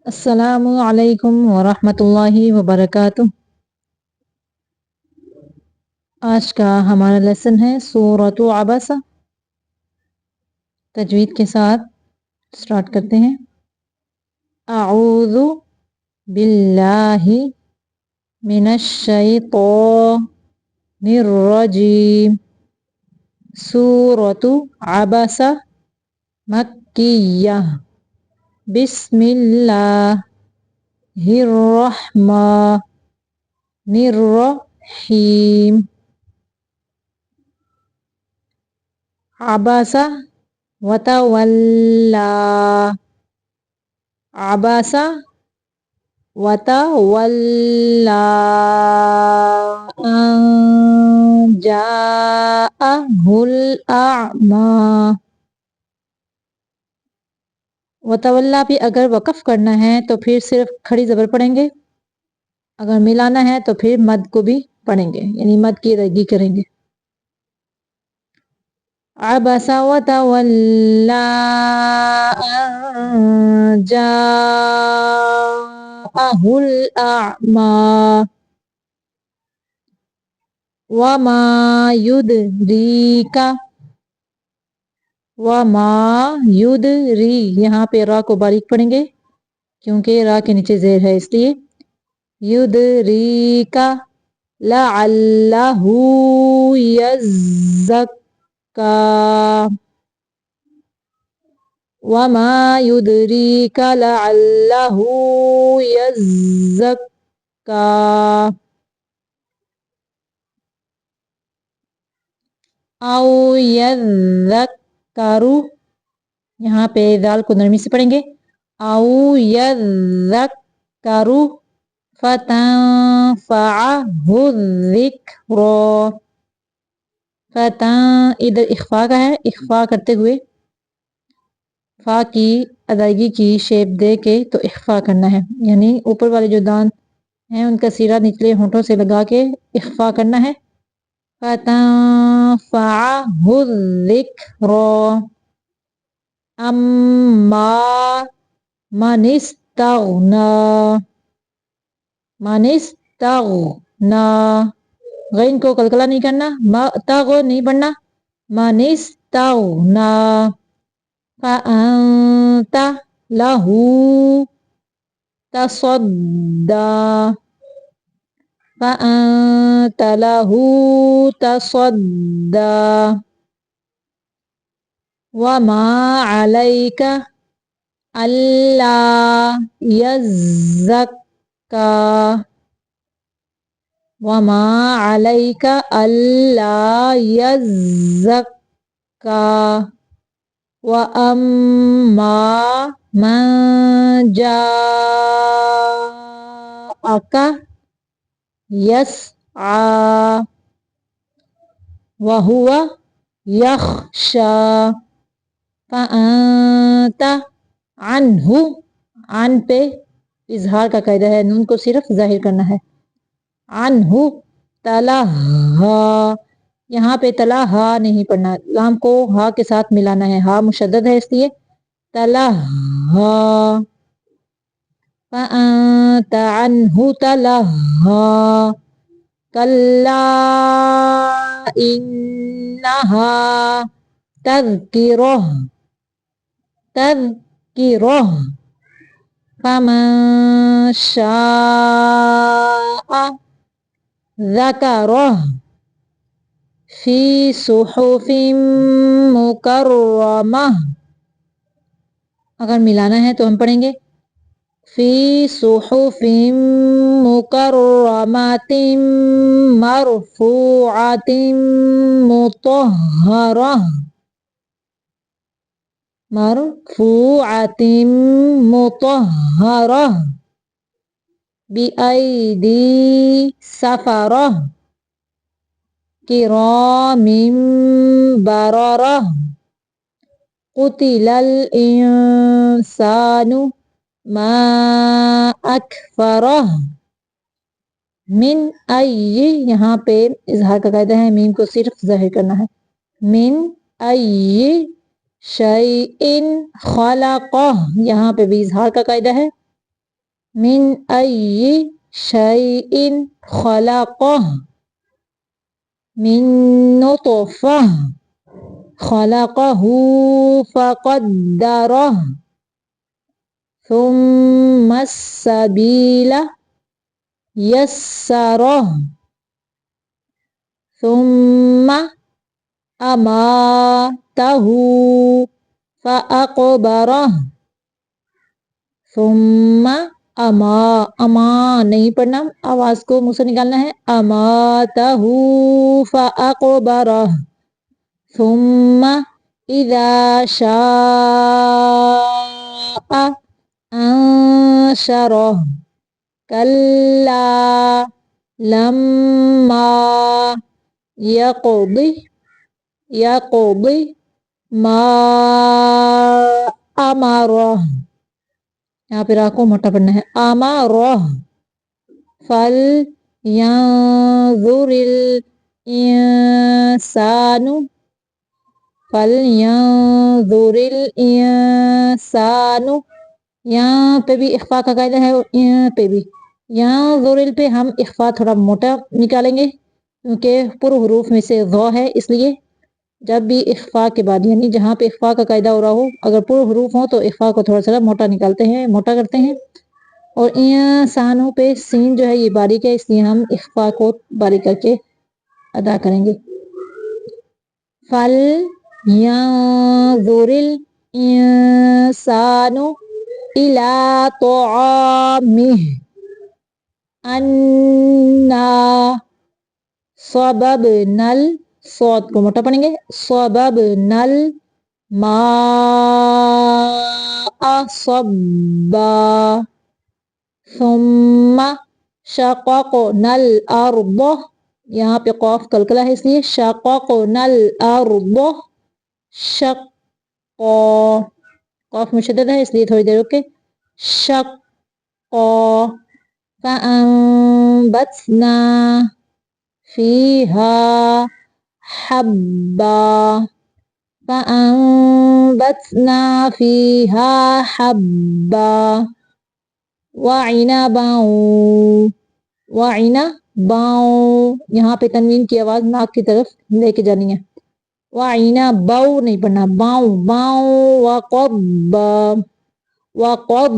السلام علیکم ورحمۃ اللہ وبرکاتہ۔ آج کا ہمارا لیسن ہے سورۃ عبسہ۔ تجوید کے ساتھ سٹارٹ کرتے ہیں۔ اعوذ باللہ من الشیطان الرجیم۔ سورۃ عبسہ مکیہ۔ بسم اللہ الرحمن الرحیم۔ عبسہ وتولی۔ عبسہ وتولی ان جاءہ الاعمی۔ وتولی بھی اگر وقف کرنا ہے تو پھر صرف کھڑی زبر پڑھیں گے، اگر ملانا ہے تو پھر مد کو بھی پڑھیں گے، یعنی مد کی ادائیگی کریں گے۔ عبس وتولی ان جاءہ الاعمی وما یدریک۔ وما یدری، یہاں پہ را کو باریک پڑھیں گے کیونکہ را کے نیچے زیر ہے، اس لیے یدریک لعلہ یزکی۔ وما یدریک لعلہ یزکی۔ او یذکر، یہاں پہ دال کو نرمی سے پڑھیں گے۔ او یذکر فتنفعہ الذکری۔ ادھر اخفا کا ہے، اخفا کرتے ہوئے فا کی ادائیگی کی شیپ دے کے تو اخفا کرنا ہے، یعنی اوپر والے جو دانت ہیں ان کا سیرا نچلے ہونٹوں سے لگا کے اخفا کرنا ہے۔ فتنفعہ الذکری اما من استغنی۔ من استغنی، غین کو قلقلہ نہیں کرنا، تغ نہیں پڑھنا، من استغنی فانت لہ تصدی۔ فانت لہ تصدی۔ وما علیک الا یزکی۔ وما علیک الا یزکی واما من جاءک یسعی وہو یخشی فانت عنہ، عن پہ اظہار کا قاعدہ ہے، نون کو صرف ظاہر کرنا ہے۔ عنہ تلہی، یہاں پہ تلہا نہیں پڑھنا، لام کو ہا کے ساتھ ملانا ہے، ہا مشدد ہے اس لیے تلہی۔ فانت عنہ تلہی کلا انہا تذکرہ۔ تذکرہ فمن شاء ذکرہ فی صحف مکرمہ۔ اگر ملانا ہے تو ہم پڑھیں گے فی صحف مکرمۃ مرفوعۃ مطہرہ۔ مرفوعۃ مطہرہ بأیدی سفرہ کرام بررہ۔ قتل الانسان ما اکفرہ۔ من ای، یہاں پہ اظہار کا قاعدہ ہے، میم کو صرف ظاہر کرنا ہے۔ من ای شیء خلقہ، یہاں پہ بھی اظہار کا قاعدہ ہے، من أي شيء خلقه من نطفة خلقه فقدره ثم السبيل يسره ثم أماته فأقبره ثم अमा नहीं पढ़ना, आवाज को मुंह से निकालना है. अमातहू फअक़बरह थुम्मा इज़ा शाअ अंशरह कल्ला लम्मा यक़दि मा अमरह. यहाँ पे रा को मोटा पढ़ना है. अमरह फल यंजुरिल इंसानु यहाँ पे भी इख्फा का कायदा है. यहाँ पे भी यंजुरिल पे हम इख्फा थोड़ा मोटा निकालेंगे क्योंकि पूर्व हरूफ में से ज़ है, इसलिए जब भी इख्फा के बाद यानी जहाँ पे इख्फा का कायदा हो रहा हो, अगर पूर्व हरूफ हो तो इख्फा को थोड़ा सा मोटा निकालते हैं, मोटा करते हैं. और इंसानों पे सीन जो है ये बारीक है, इसलिए हम इख्फा को बारीक करके अदा करेंगे. फल यंजुरिल इंसानु इला तआमिह अन्ना सबबनल सौद को मोटा पढ़ेंगे. सबबनल माअ सब्बा सुम्मा शक़क़नल अर्द, यहाँ पे कौफ कलकला है इसलिए शक़क़नल अर्द शक़, कौफ मुशद्दद है इसलिए थोड़ी देर रुक के शक़ फ़अंबतना फ़ीहा हब्बा फ़अंबतना फ़ीहा हब्बा वाइनबाउ, यहाँ पे तनवीन की आवाज नाक की तरफ लेके जानी है. वाइनबाउ नहीं पढ़ना, बाउ बाउ. वक़ब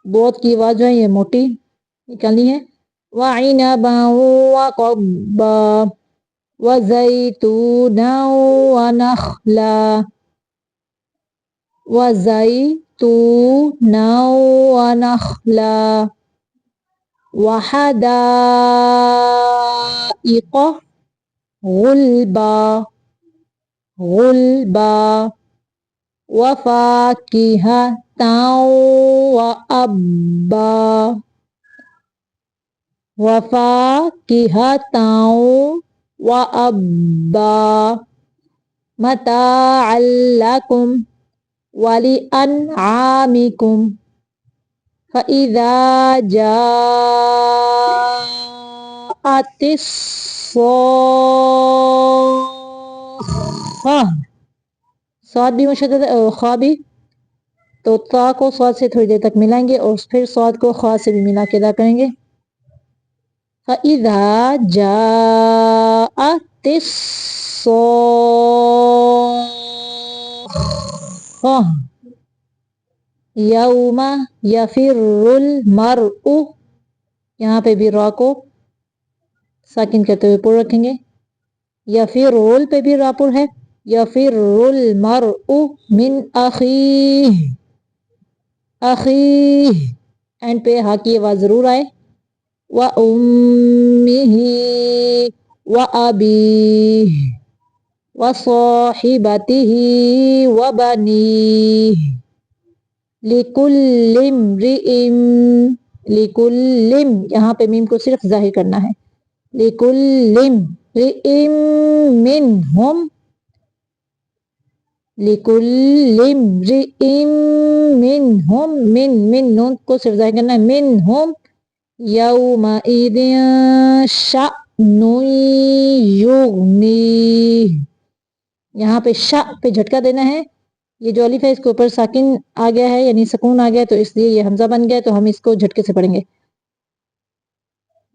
बहुत की आवाज है ये मोटी निकालनी है. वाइनबाउ वक़ब वज़ैतूना वनख़ला वज़ैतूना वनख़ला वहदाइक़ गुल्बा वफ़ाकिहतन वअब्बा मताअल लकुम वलिअनआमिकुम फ़इज़ा जाअतिस सौख़्ख़ा, सौद भी मुशद्दद ख़ा भी, तो ता को सौद से थोड़ी देर तक मिलाएंगे और फिर सौद को ख़ा से भी मिला के अदा करेंगे. फ़इज़ा जाअतिस सौख़्ख़ा यौमा यफ़िरुल मरउ, यहाँ पे भी रा को साकिन करते हुए पुर रखेंगे. यफ़िरुल पे भी रा पुर है. यफ़िरुल मरउ मिन अख़ीह एंड पे हा की आवाज जरूर आए. व उम्मिही व अबीह व साहिबतिही व बनीह लिकुल्लिम, यहाँ पे मीम को सिर्फ जाहिर करना है. लिकुल्लिम मिनहुम मिन नून को सिर्फ जाहिर करना है. मिनहुम यौमइज़िन शअनुन युग़नीह, यहाँ पे शा पे झटका देना है ये जो अलिफ है इसके ऊपर साकिन आ गया है यानी सुकून आ गया, तो इसलिए ये हमजा बन गया, तो हम इसको झटके से पढ़ेंगे।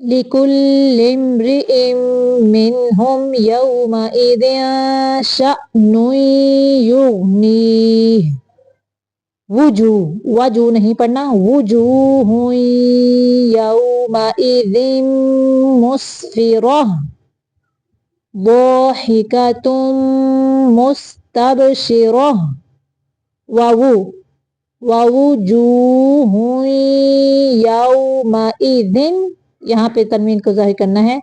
लिकुल्लि इम्रिइम मिनहुम यौमइदिन शअनुन युगनीह। वुजू, वजू नहीं पढ़ना, वुजूहुन यौमइदिन मुस्फिरह ضاحكतुम मुस्तबशिरह। वावू, ववुजूहुन यौमइदिन, यहाँ पे तनवीन को जाहिर करना है।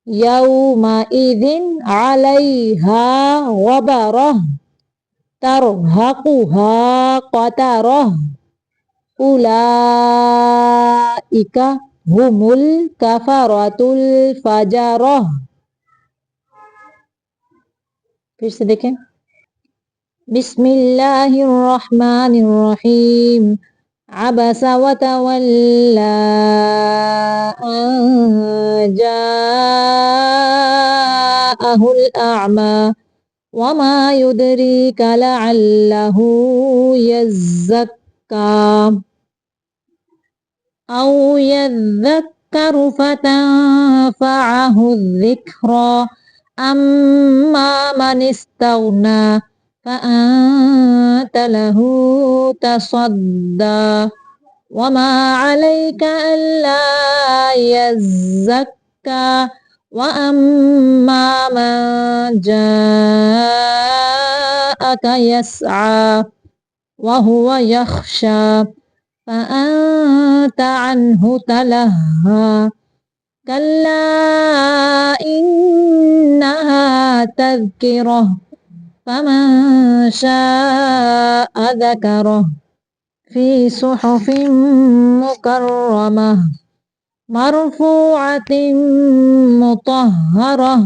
यौमइदिन अलैहा गबरह तरहकुहा क़तरह उलाइका हुमुल कफरतुल फजरह। फिर से देखें। बिस्मिल्लाहिर्रहमानिर्रहीम। अबसा व तवल्ला अन जाअहुल अअमा वमा युदरीका लअल्लहु यज़्ज़क्का औ यज़्ज़क्करु फतंफ़अहुज़ ज़िक्रा अम्मा मन इस्तगना फ़अंत लहू तसद्दा वमा अलैका अल्ला यज़्ज़क्का वअम्मा मन जाअका यस्आ वहुवा यख्शा फ़अंत अन्हु तलहा कल्ला इन्नहा तज़किरह फमन शाअ ज़करह फ़ी सुहुफ़िन मुकर्रमह मरफ़ूअतिन मुतहहरह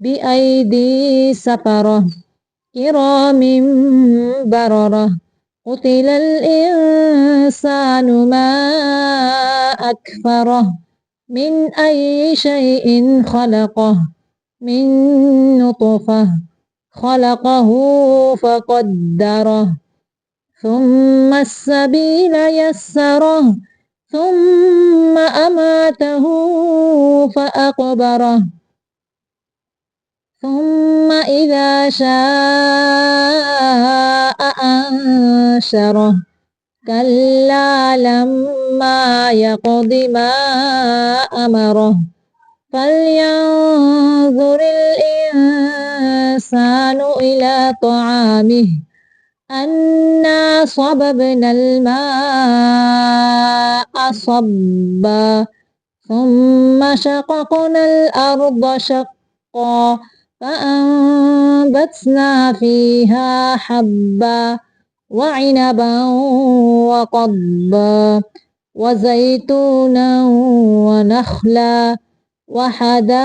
बिअयदी सफ़रह किरामिन बररह क़ुतिलल इंसानु मा अकफ़रह मिन अय्यि शैइन ख़लक़ह मिन नुतफ़ह ख़लक़हु फ़क़द्दरह थुम्मा अस्सबील यस्सरह थुम्मा अमातहु फ़अक़बरह थुम्मा इज़ा शाअ अंशरह कल्ला लम्मा यक़दि मा अमरह फल्यंज़ुरिल इंसानु इला तआमिह अन्ना सबबनल माअ सब्बा थुम्मा शक़क़नल अर्द शक़्क़ा फ़अंबतना फ़ीहा हब्बा वइनबा वक़द्बा वज़ैतूना वनख़ला वहदाइक़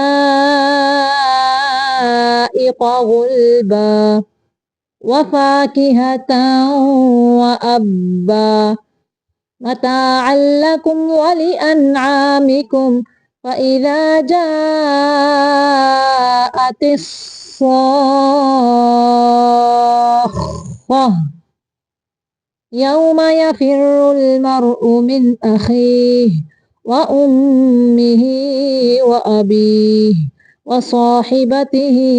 गुल्बा वफ़ाकिहतन वअब्बा मताअन लकुम वलिअनआमिकुम फ़इज़ा जाअतिस्साख़्ख़ह यौम यफ़िर्रुल मर्'उ मिन अख़ीहि व उम्मिही व अबीही व साहिबतिही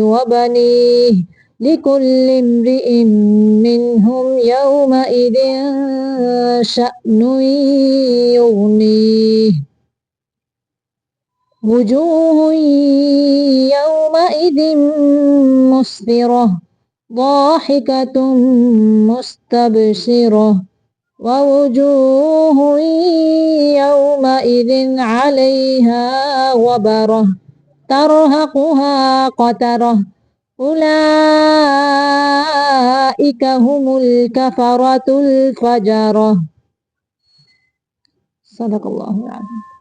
व बनीही लिकुल्लि इम्रिइम मिनहुम यौमइदिन शअनुन युग़नीह। वुजूहुन यौमइदिन मुस्फ़िरह ضاحكतुम मुस्तबशिरह ववुजूहुन यौमइदिन अलैहा गबरह तरहकुहा क़तरह उलाइका हुमुल कफ़रतुल फजरह। सदक़ल्लाहुल अज़ीम।